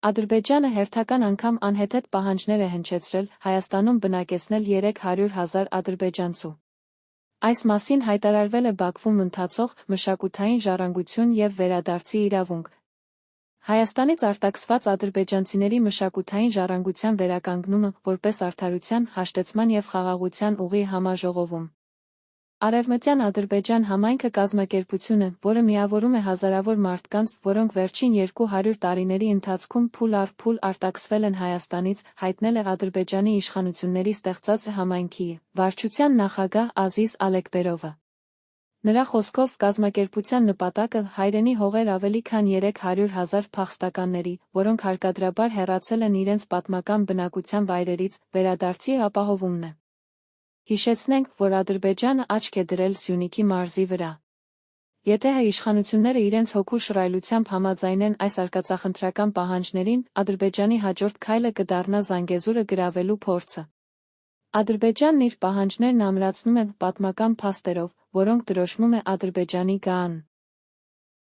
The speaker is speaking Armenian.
Ադրբեջանը հերթական անգամ անհեթեթ պահանջներ է հնչեցրել Հայաստանում բնակեցնել 300,000 ադրբեջանցու։ Այս մասին հայտարարվել է Բաքվում ընթացող մշակութային ժառանգություն և վերադարձի իրավունք։ Հայաստանից արտաքսված ադրբեջանցիների մշակութային ժառանգության վերականգնումը որպես արդարության, հաշտեցման և խաղաղության ուղի համաժողովում։ Արևմտյան Ադրբեջան համայնքը կազմակերպություն է, որը միավորում է հազարավոր մարդկանց, որոնք վերջին 200 տարիների ընթացքում փուլ առ փուլ արտաքսվել են Հայաստանից, հայտնել է Ադրբեջանի իշխանությունների ստեղծած համայնքի վարչության նախագահ Ազիզ Ալեկբերովը։ Նրա խոսքով կազմակերպության նպատակը հայրենի հողեր ավելի քան 300,000 փախստականների, որոնք հարկադրաբար հեռացել են իրենց պատմական բնակության վայրերից, վերադարձի ապահովումն է։ Հիշեցնենք, որ Ադրբեջանը աչք է դրել Սյունիքի մարզի վրա։ Եթե հայ իշխանությունները իրենց հոգու շռայլությամբ համաձայնեն այս արկածախնդրական պահանջներին, Ադրբեջանի հաջորդ քայլը կդառնա Զանգեզուրը գրավելու փորձը։ Ադրբեջանն իր պահանջներն ամրացնում է պատմական փաստերով, որոնք դրոշմում է Ադրբեջանի ԳԱԱ-ն։